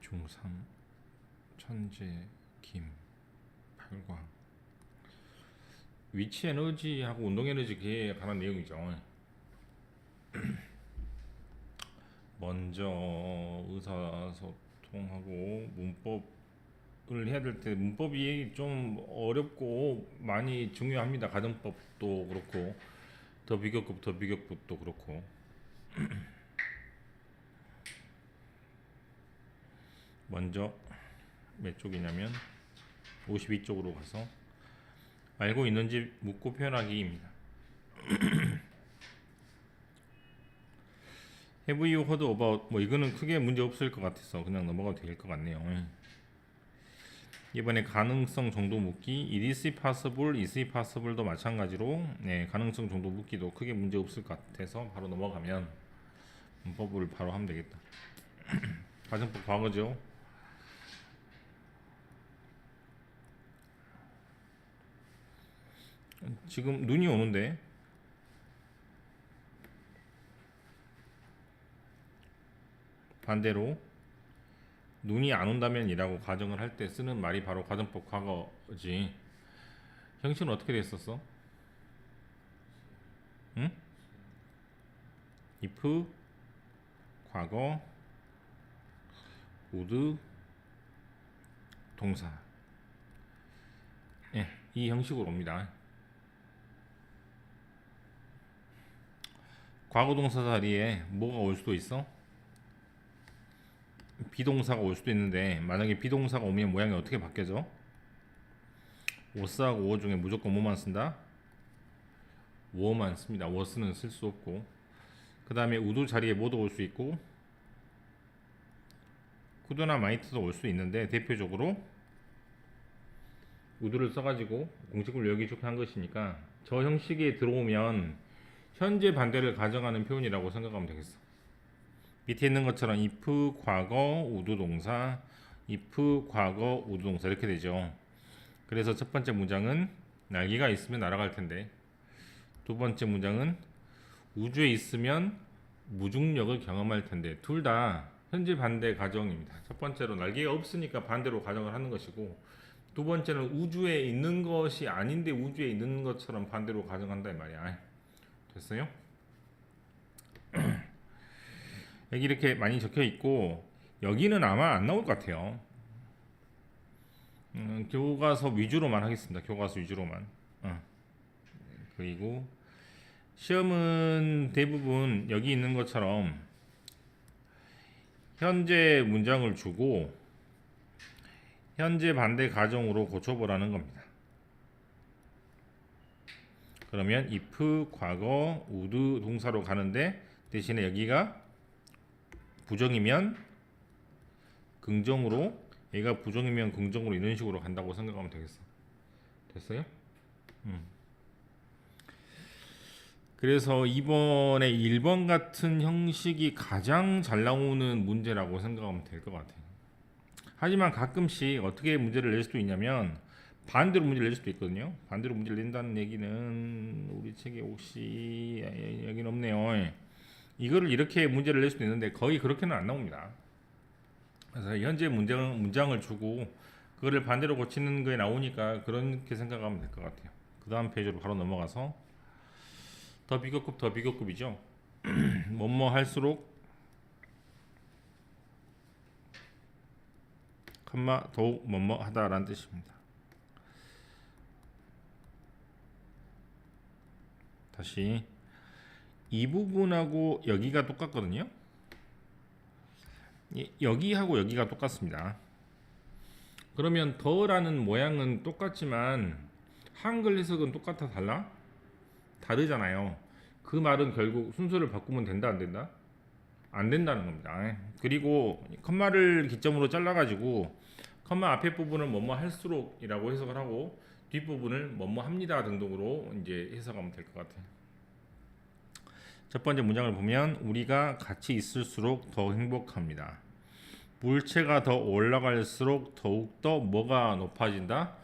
중3 천재 김 팔광 위치 에너지하고 운동 에너지 그에 관한 내용이죠. 먼저 의사소통하고 문법을 해야 될 때 문법이 좀 어렵고 많이 중요합니다. 가정법도 그렇고 더 비교급 더 비교급도 그렇고. 먼저 몇 쪽이냐면 52쪽으로 가서 알고 있는지 묻고 표현하기입니다. Have you heard about 뭐 이거는 크게 문제 없을 것 같아서 그냥 넘어가도 될 것 같네요. 이번에 가능성 정도 묻기 It is possible, is it possible도 마찬가지로 가능성 정도 묻기도 크게 문제 없을 것 같아서 바로 넘어가면 문법을 바로 하면 되겠다. 가정법 과거죠. 지금 눈이 오는데 반대로 눈이 안 온다면 이라고 가정을 할 때 쓰는 말이 바로 가정법 과거지. 형식은 어떻게 됐었어? 응? if 과거 would 동사 이 형식으로 옵니다. 과거 동사 자리에 뭐가 올 수도 있어? 비동사가 올 수도 있는데 만약에 비동사가 오면 모양이 어떻게 바뀌어져? was하고 was 중에 무조건 뭐만 쓴다? was만 씁니다. was는 쓸 수 없고 그 다음에 would 자리에 뭐도 올 수 있고 could나 might도 올 수 있는데 대표적으로 would를 써가지고 공식을 여기 쭉 한 것이니까 저 형식에 들어오면 현재 반대를 가정하는 표현이라고 생각하면 되겠어. 밑에 있는 것처럼 if 과거 would 동사 if 과거 would 동사 이렇게 되죠. 그래서 첫 번째 문장은 날개가 있으면 날아갈 텐데 두 번째 문장은 우주에 있으면 무중력을 경험할 텐데 둘 다 현재 반대 가정입니다. 첫 번째로 날개가 없으니까 반대로 가정을 하는 것이고 두 번째는 우주에 있는 것이 아닌데 우주에 있는 것처럼 반대로 가정한다 이 말이야. 됐어요? 여기 이렇게 많이 적혀 있고 여기는 아마 안 나올 것 같아요. 교과서 위주로만 하겠습니다. 교과서 위주로만. 그리고 시험은 대부분 여기 있는 것처럼 현재 문장을 주고 현재 반대 가정으로 고쳐보라는 겁니다. 그러면 if 과거 would 동사로 가는데 대신에 여기가 부정이면 긍정으로 얘가 부정이면 긍정으로 이런 식으로 간다고 생각하면 되겠어. 됐어요? 그래서 이번에 1번 같은 형식이 가장 잘 나오는 문제라고 생각하면 될 것 같아요. 하지만 가끔씩 어떻게 문제를 낼 수도 있냐면 반대로 문제를 낼 수도 있거든요. 반대로 문제를 낸다는 얘기는 우리 책에 혹시 여기는 없네요. 이거를 이렇게 문제를 낼 수도 있는데 거의 그렇게는 안 나옵니다. 그래서 현재 문장을 주고 그거를 반대로 고치는 거에 나오니까 그렇게 생각하면 될 것 같아요. 그 다음 페이지로 바로 넘어가서 더 비교급 더 비교급이죠. 뭐뭐 할수록 컴마 더욱 뭐뭐 하다라는 뜻입니다. 다시 이 부분하고 여기가 똑같거든요. 여기하고 여기가 똑같습니다. 그러면 더라는 모양은 똑같지만 한글 해석은 똑같아 달라? 다르잖아요. 그 말은 결국 순서를 바꾸면 된다 안 된다? 안 된다는 겁니다. 그리고 컴마를 기점으로 잘라가지고 컴마 앞에 부분을 뭐뭐 할수록 이라고 해석을 하고 뒷부분을 뭐뭐 합니다 등등으로 이제 해석하면 될 것 같아요. 첫 번째 문장을 보면 우리가 같이 있을수록 더 행복합니다. 물체가 더 올라갈수록 더욱더 뭐가 높아진다?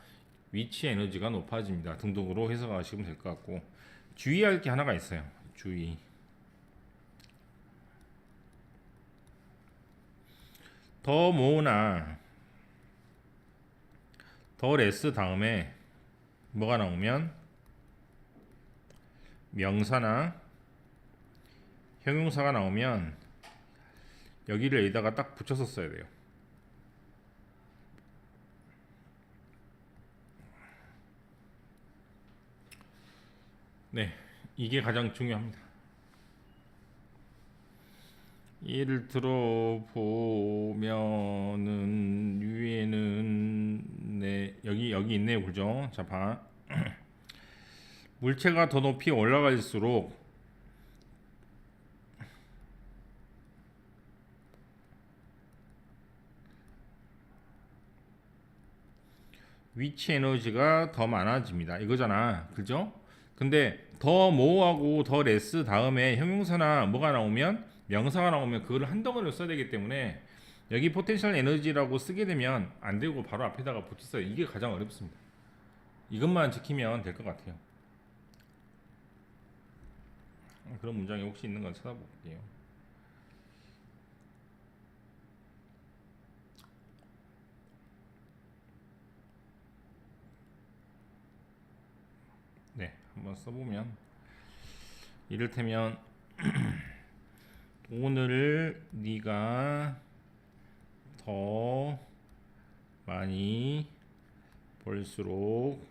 위치 에너지가 높아집니다. 등등으로 해석하시면 될 것 같고 주의할 게 하나가 있어요. 주의. 더 모으나 더 레스 다음에 뭐가 나오면 명사나 형용사가 나오면 여기를 여기다가 딱 붙여서 써야 돼요. 네, 이게 가장 중요합니다. 예를 들어 보면은 위에는 네, 여기 있네요, 그죠? 자, 봐. 물체가 더 높이 올라갈수록 위치 에너지가 더 많아집니다. 이거잖아, 그죠? 근데 더 모어하고 더 레스 다음에 형용사나 뭐가 나오면 명사가 나오면 그걸 한 덩어리로 써야 되기 때문에 여기 포텐셜 에너지라고 쓰게 되면 안 되고 바로 앞에다가 붙였어요. 이게 가장 어렵습니다. 이것만 지키면 될 것 같아요. 그런 문장이 혹시 있는 건 찾아볼게요. 네, 한번 써보면 이를테면 오늘 네가 더 많이 벌수록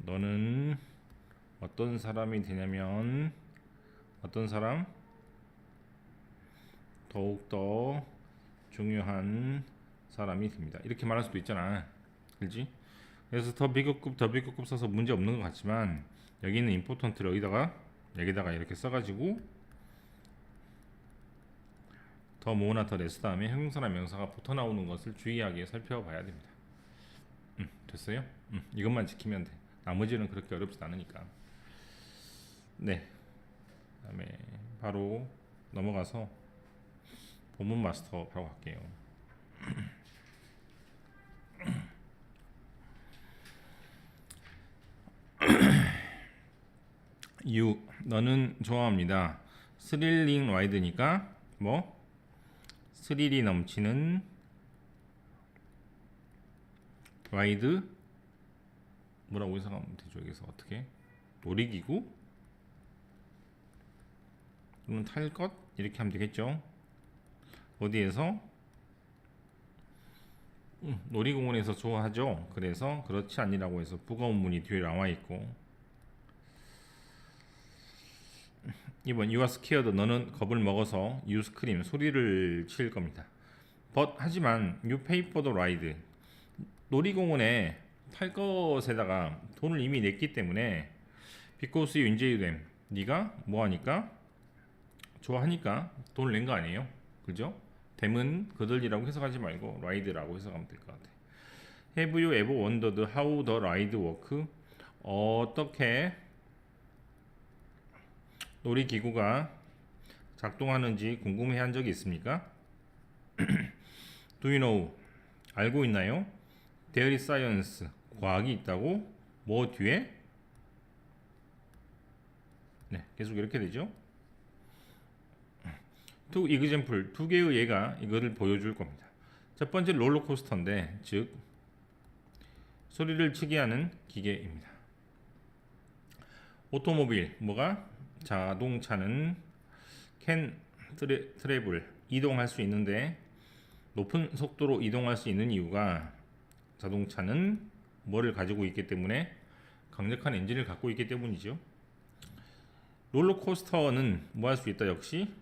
너는 어떤 사람이 되냐면 어떤 사람? 더욱더 중요한 사람이 됩니다. 이렇게 말할 수도 있잖아. 그렇지? 그래서 더 비교급 써서 문제 없는 것 같지만 여기는 임포턴트를 여기다가 이렇게 써가지고 더 모으나 더 레스 다음에 형용사나 명사가 붙어 나오는 것을 주의하게 살펴봐야 됩니다. 됐어요? 이것만 지키면 돼. 나머지는 그렇게 어렵지 않으니까. 네. 그다음에 바로 넘어가서 본문 마스터 바로 갈게요. 유 너는 좋아합니다. 스릴링 라이드니까 뭐 스릴이 넘치는 라이드 뭐라고 해석하면 되죠? 여기서 어떻게 놀이기구 또는 탈 것 이렇게 하면 되겠죠? 어디에서 놀이공원에서 좋아하죠. 그래서 그렇지 않니라고 해서 부가운 문이 뒤에 나와 있고 2번 You are scared. 너는 겁을 먹어서 You scream. 소리를 칠 겁니다. But 하지만 You pay for the ride. 놀이공원에 탈 것에다가 돈을 이미 냈기 때문에 Because you enjoy them. 네가 뭐하니까? 좋아하니까 돈을 낸 거 아니에요? 그죠? them은 그들이라고 해석하지 말고 ride라고 해석하면 될 것 같아. Have you ever wondered how the ride work? 어떻게 놀이기구가 작동하는지 궁금해한 적이 있습니까? Do you know? 알고 있나요? There is science. 과학이 있다고? 뭐 뒤에? 네, 계속 이렇게 되죠. Two example, 두 개의 예가 이거를 보여줄 겁니다. 첫 번째 롤러코스터인데, 즉 소리를 치게 하는 기계입니다. 오토모빌, 뭐가? 자동차는 can travel, 이동할 수 있는데 높은 속도로 이동할 수 있는 이유가 자동차는 뭐를 가지고 있기 때문에 강력한 엔진을 갖고 있기 때문이죠. 롤러코스터는 뭐 할 수 있다? 역시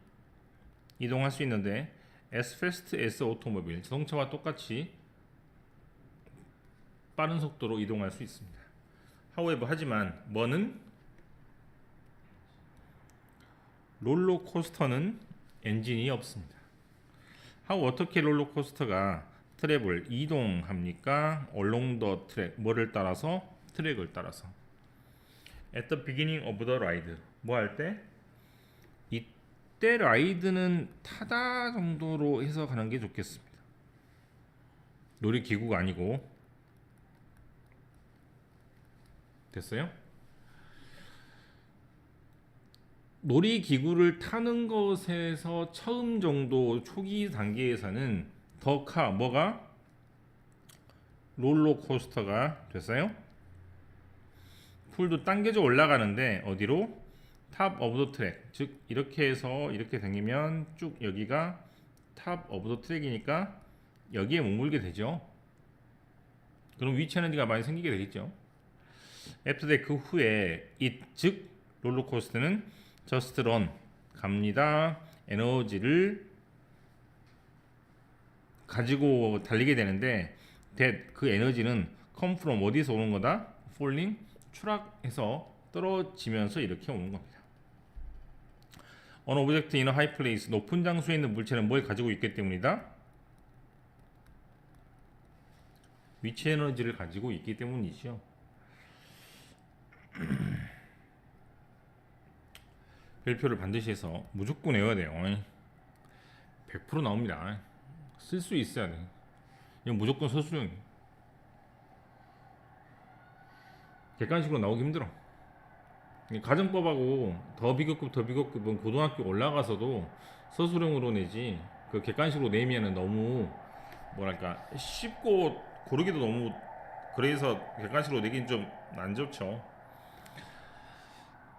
이동할 수 있는데 as fast as automobile, 자동차와 똑같이 빠른 속도로 이동할 수 있습니다. however, 하지만 뭐는? 롤러코스터는 엔진이 없습니다. 어떻게 롤러코스터가 트래블 이동합니까? along the track, 뭐를 따라서? 트랙을 따라서. at the beginning of the ride, 뭐 할 때? 이때 라이드는 타다 정도로 해석하는 게 좋겠습니다. 놀이기구가 아니고. 됐어요? 놀이기구를 타는 것에서 처음 정도 초기 단계에서는 더 뭐가 롤러코스터가 됐어요. 풀도 당겨져 올라가는데 어디로? 탑 오브 더 트랙. 즉 이렇게 해서 이렇게 당기면 쭉 여기가 탑 오브 더 트랙이니까 여기에 머물게 되죠. 그럼 위치 에너지가 많이 생기게 되겠죠. 애프터 그 후에 즉 롤러코스터는 저스트 런 갑니다. 에너지를 가지고 달리게 되는데 그 에너지는 come from 어디서 오는 거다? falling 추락해서 떨어지면서 이렇게 오는 겁니다. An object in a high place 높은 장소에 있는 물체는 뭘 가지고 있기 때문이다? 위치 에너지를 가지고 있기 때문이죠. 별표를 반드시 해서 무조건 외워야 돼요. 100% 나옵니다. 쓸 수 있어야 돼. 이건 무조건 서술형. 객관식으로 나오기 힘들어. 가정법하고 더 비교급은 고등학교 올라가서도 서술형으로 내지 그 객관식으로 내면은 너무 뭐랄까 쉽고 고르기도 너무 그래서 객관식으로 내긴 좀 안 좋죠.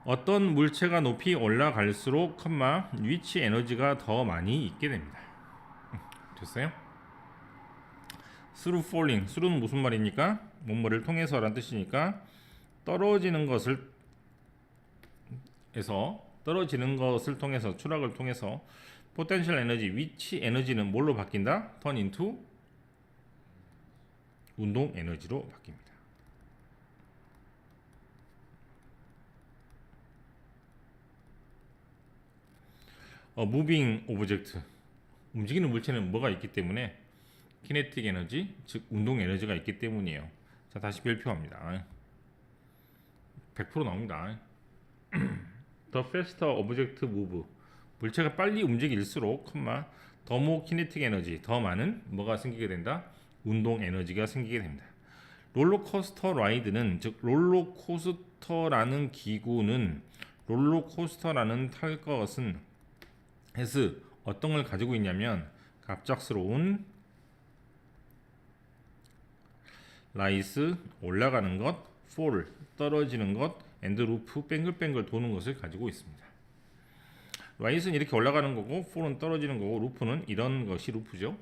어떤 물체가 높이 올라갈수록 위치 에너지가 더 많이 있게 됩니다. 됐어요? through falling, through는 무슨 말입니까? 뭐뭐를 통해서라는 뜻이니까 떨어지는 것을 통해서 추락을 통해서 포텐셜 에너지, 위치 에너지는 뭘로 바뀐다? turn into 운동 에너지로 바뀝니다. 무빙 오브젝트 움직이는 물체는 뭐가 있기 때문에 키네틱 에너지 즉 운동 에너지가 있기 때문이에요. 자 다시 별표합니다. 100% 나옵니다. The faster object move 물체가 빨리 움직일수록 더 more kinetic 에너지 더 많은 뭐가 생기게 된다? 운동 에너지가 생기게 됩니다. 롤러코스터 라이드는 즉 롤러코스터라는 기구는 롤러코스터라는 탈 것은 어떤 걸 가지고 있냐면 갑작스러운 라이스 올라가는 것, fall 떨어지는 것, 엔드 루프 뱅글뱅글 도는 것을 가지고 있습니다. 라이스는 이렇게 올라가는 거고 fall은 떨어지는 거고 루프는 이런 것이 루프죠.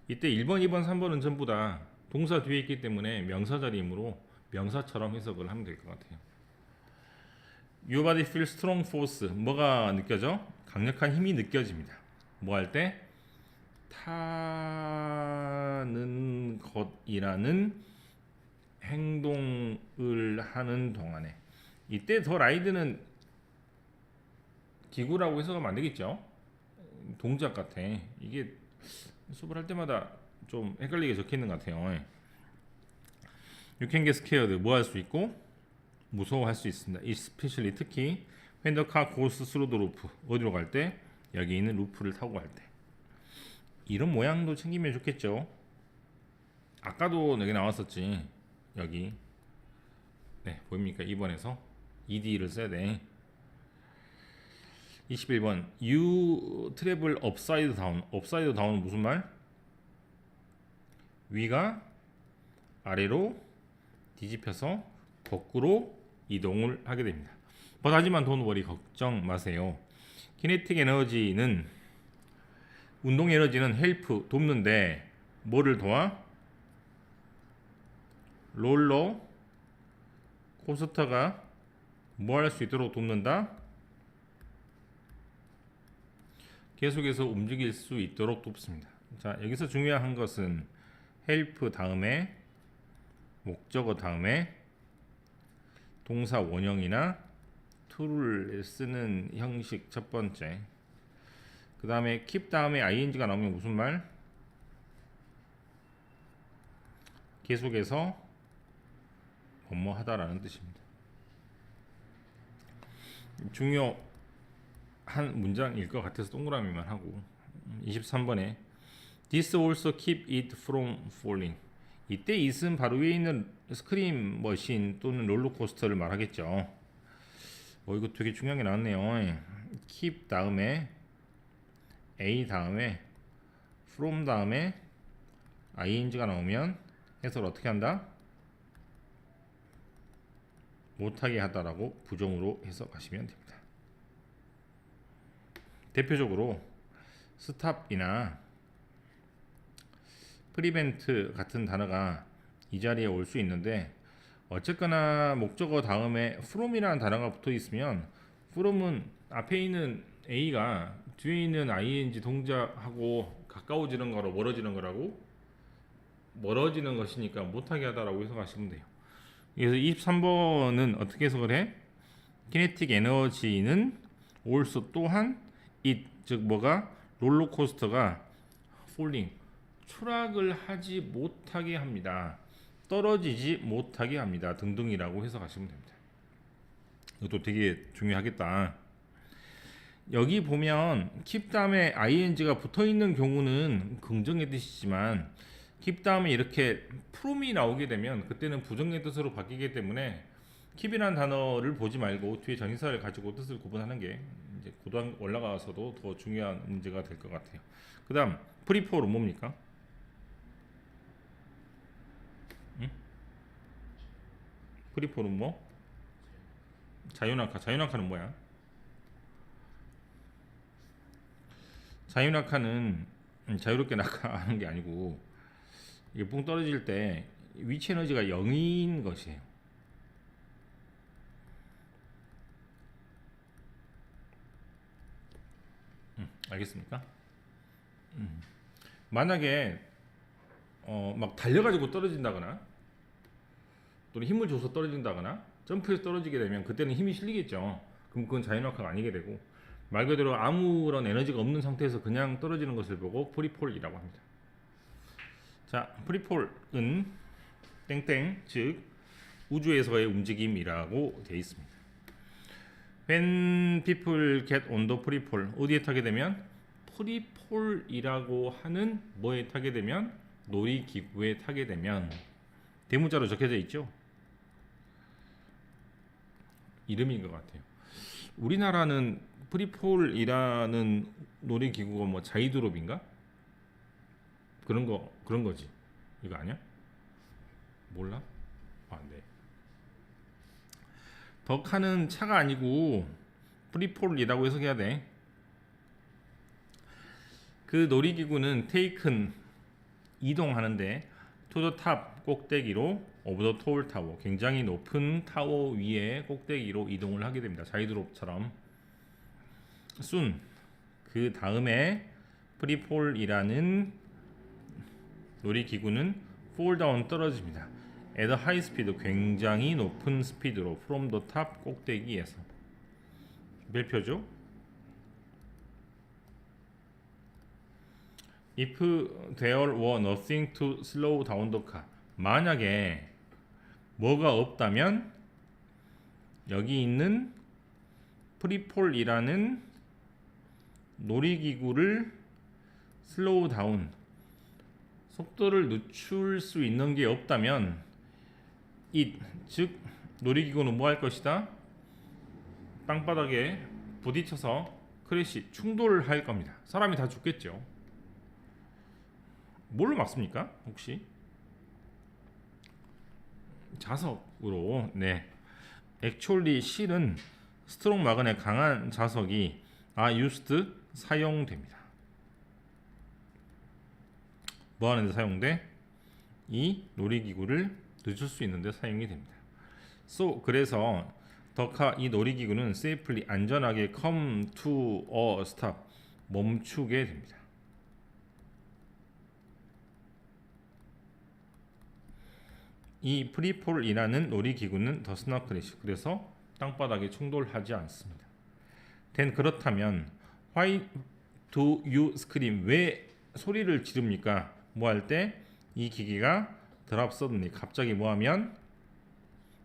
이때 1번, 2번, 3번은 전부 다 동사 뒤에 있기 때문에 명사 자리이므로 명사처럼 해석을 하면 될 것 같아요. Your body feels strong force. 뭐가 느껴져? 강력한 힘이 느껴집니다. 뭐 할 때? 타는 것이라는 행동을 하는 동안에. 이때 더 라이드는 기구라고 해석하면 안 되겠죠? 동작 같아. 이게 수업을 할 때마다 좀 헷갈리게 적혀 있는 것 같아요. You can get scared. 뭐 할 수 있고? 무서워할 수 있습니다. especially 특히 when the car goes through the roof 어디로 갈 때? 여기 있는 루프를 타고 갈 때. 이런 모양도 챙기면 좋겠죠. 아까도 여기 나왔었지. 여기 네 보입니까? 2번에서 ED를 써야 돼. 21번 You travel upside down. upside down은 무슨 말? 위가 아래로 뒤집혀서 거꾸로 이동을 하게 됩니다. 하지만 don't worry 걱정 마세요. 키네틱 에너지는 운동 에너지는 헬프 돕는데 뭐를 도와? 롤러 코스터가 뭐 할 수 있도록 돕는다? 계속해서 움직일 수 있도록 돕습니다. 자 여기서 중요한 것은 헬프 다음에 목적어 다음에 동사 원형이나 to를 쓰는 형식 첫 번째. 그 다음에 keep 다음에 ing가 나오면 무슨 말? 계속해서 뭐뭐 하다라는 뜻입니다. 중요한 문장일 것 같아서 동그라미만 하고 23번에 This also keep it from falling. 이때 it은 바로 위에 있는 스크림 머신 또는 롤러코스터를 말하겠죠. 이거 되게 중요한 게 나왔네요. keep 다음에 a 다음에 from 다음에 ing가 나오면 해석을 어떻게 한다? 못하게 하다라고 부정으로 해석하시면 됩니다. 대표적으로 stop이나 prevent 같은 단어가 이 자리에 올 수 있는데, 어쨌거나 목적어 다음에 from이라는 단어가 붙어 있으면 from은 앞에 있는 a가 뒤에 있는 ing 동작하고 가까워지는 거로 멀어지는 거라고, 멀어지는 것이니까 못하게 하다라고 해석하시면 돼요. 그래서 23번은 어떻게 해석을 해? kinetic 에너지는 also 또한 it, 즉 뭐가 롤러코스터가 falling, 추락을 하지 못하게 합니다. 떨어지지 못하게 합니다. 등등이라고 해석하시면 됩니다. 이것도 되게 중요하겠다. 여기 보면 keep 다음에 ing가 붙어 있는 경우는 긍정의 뜻이지만 keep 다음에 이렇게 from이 나오게 되면 그때는 부정의 뜻으로 바뀌기 때문에 keep이라는 단어를 보지 말고 뒤에 전치사를 가지고 뜻을 구분하는 게 이제 고등 올라가서도 더 중요한 문제가 될 것 같아요. 그다음 prefor은 뭡니까? 프리폴은 뭐? 자유낙하. 자유낙하는 뭐야? 자유낙하는 자유롭게 낙하하는 게 아니고, 이게 붕 떨어질 때 위치 에너지가 0인 것이에요. 알겠습니까? 만약에 막 달려가지고 떨어진다거나 또는 힘을 줘서 떨어진다거나 점프해서 떨어지게 되면 그때는 힘이 실리겠죠. 그럼 그건 자유낙하가 아니게 되고, 말 그대로 아무런 에너지가 없는 상태에서 그냥 떨어지는 것을 보고 프리폴이라고 합니다. 자, 프리폴은 땡땡, 즉 우주에서의 움직임이라고 되어 있습니다. When people get on the free fall, 어디에 타게 되면? 프리폴이라고 하는 뭐에 타게 되면? 놀이기구에 타게 되면. 대문자로 적혀져 있죠. 이름인 것 같아요. 우리나라는 프리폴이라는 놀이기구가 뭐 자이드롭인가? 그런 거지. 이거 아니야? 몰라? 아, 네. 덕하는 차가 아니고 프리폴이라고 해석해야 돼. 그 놀이기구는 taken, 이동하는데 to the top, 꼭대기로 of the tall tower, 굉장히 높은 타워 위에 꼭대기로 이동을 하게 됩니다. 자이드롭처럼. soon, 그 다음에 프리폴이라는 놀이기구는 fall down, 떨어집니다. at a high speed, 굉장히 높은 스피드로 from the top, 꼭대기에서. 별표죠. If there were nothing to slow down the car, 만약에 뭐가 없다면 여기 있는 프리폴이라는 놀이기구를 슬로우 다운, 속도를 늦출 수 있는 게 없다면 it, 즉 놀이기구는 뭐 할 것이다? 땅바닥에 부딪혀서 크래시, 충돌을 할 겁니다. 사람이 다 죽겠죠. 뭘로 막습니까? 혹시? 자석으로. 네. 액츄얼리 실은 스트롱 마그넷, 강한 자석이 used, 사용됩니다. 뭐 하는데 사용돼? 이 놀이기구를 늦출 수 있는데 사용이 됩니다. So, 그래서 더카, 이 놀이기구는 safely, 안전하게 come to a stop, 멈추게 됩니다. 이 프리폴이라는 놀이기구는 does not crash, 그래서 땅바닥에 충돌하지 않습니다. then, 그렇다면 why do you scream, 왜 소리를 지릅니까? 뭐 할 때? 이 기계가 drop suddenly, 갑자기 뭐 하면?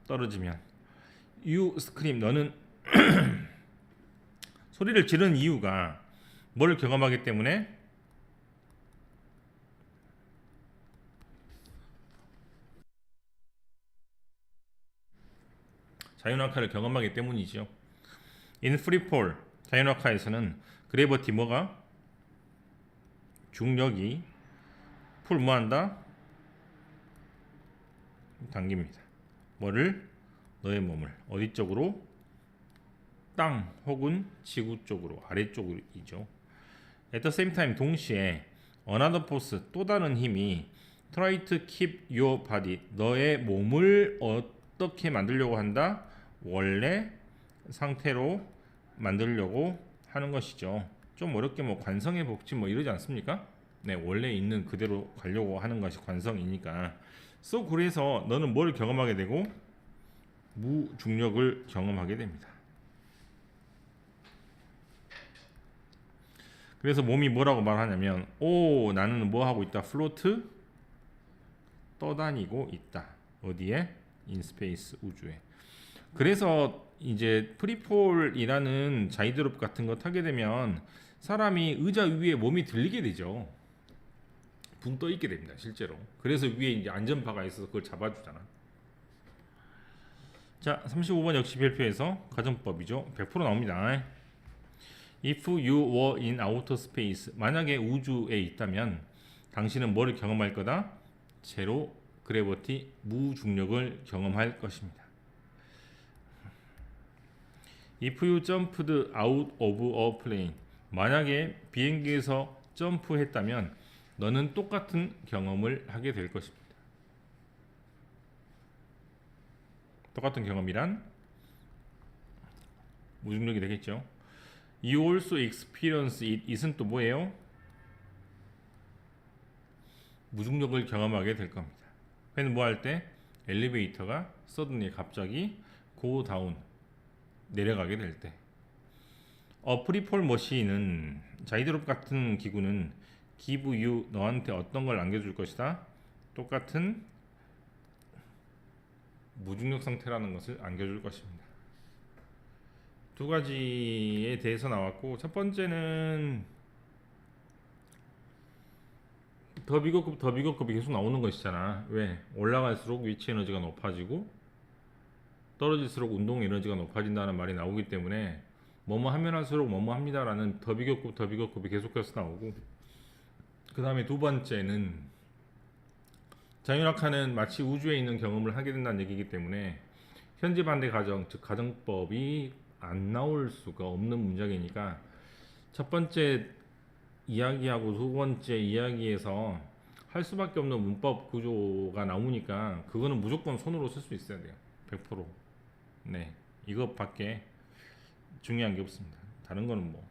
떨어지면. you scream, 너는 소리를 지르는 이유가 뭘 경험하기 때문에? 자유낙하를 경험하기 때문이죠. In freefall 자연학화에서는 그래비티 뭐가 중력이 풀 뭐한다? 당깁니다. 뭐를? 너의 몸을 어디 쪽으로? 땅 혹은 지구 쪽으로 아래쪽이죠. At the same time 동시에 another force 또 다른 힘이 try to keep your body 너의 몸을 어떻게 만들려고 한다? 원래 상태로 만들려고 하는 것이죠. 좀 어렵게 뭐 관성의 법칙 뭐 이러지 않습니까? 네, 원래 있는 그대로 가려고 하는 것이 관성이니까. 그래서 너는 뭘 경험하게 되고 무중력을 경험하게 됩니다. 그래서 몸이 뭐라고 말하냐면 나는 뭐 하고 있다? 플로트 떠다니고 있다. 어디에? In space 우주에. 그래서 이제 프리폴이라는 자이드롭 같은 거 타게 되면 사람이 의자 위에 몸이 들리게 되죠. 붕 떠 있게 됩니다. 실제로. 그래서 위에 이제 안전바가 있어서 그걸 잡아주잖아. 자, 35번 역시 별표에서 가정법이죠. 100% 나옵니다. If you were in outer space 만약에 우주에 있다면 당신은 뭐를 경험할 거다? 제로 그래비티 무중력을 경험할 것입니다. If you jumped out of a plane 만약에 비행기에서 점프했다면 너는 똑같은 경험을 하게 될 것입니다. 똑같은 경험이란 무중력이 되겠죠. You also experience it. it은 또 뭐예요? 무중력을 경험하게 될 겁니다. when 뭐 할 때? 엘리베이터가 suddenly 갑자기 go down 내려가게 될 때. 프리폴 머신은 자이드롭 같은 기구는 give you 너한테 어떤 걸 안겨줄 것이다? 똑같은 무중력 상태라는 것을 안겨줄 것입니다. 두 가지에 대해서 나왔고 첫 번째는 더 비거급이 계속 나오는 것이잖아. 왜? 올라갈수록 위치 에너지가 높아지고 떨어질수록 운동 에너지가 높아진다는 말이 나오기 때문에 뭐뭐 하면 할수록 뭐뭐 합니다라는 더 비거급이 계속해서 나오고 그 다음에 두 번째는 자율학하는 마치 우주에 있는 경험을 하게 된다는 얘기이기 때문에 현재 반대 가정 즉 가정법이 안 나올 수가 없는 문장이니까 첫 번째 이야기하고 두 번째 이야기에서 할 수밖에 없는 문법 구조가 나오니까 그거는 무조건 손으로 쓸 수 있어야 돼요. 100%. 네, 이것밖에 중요한 게 없습니다. 다른 거는 뭐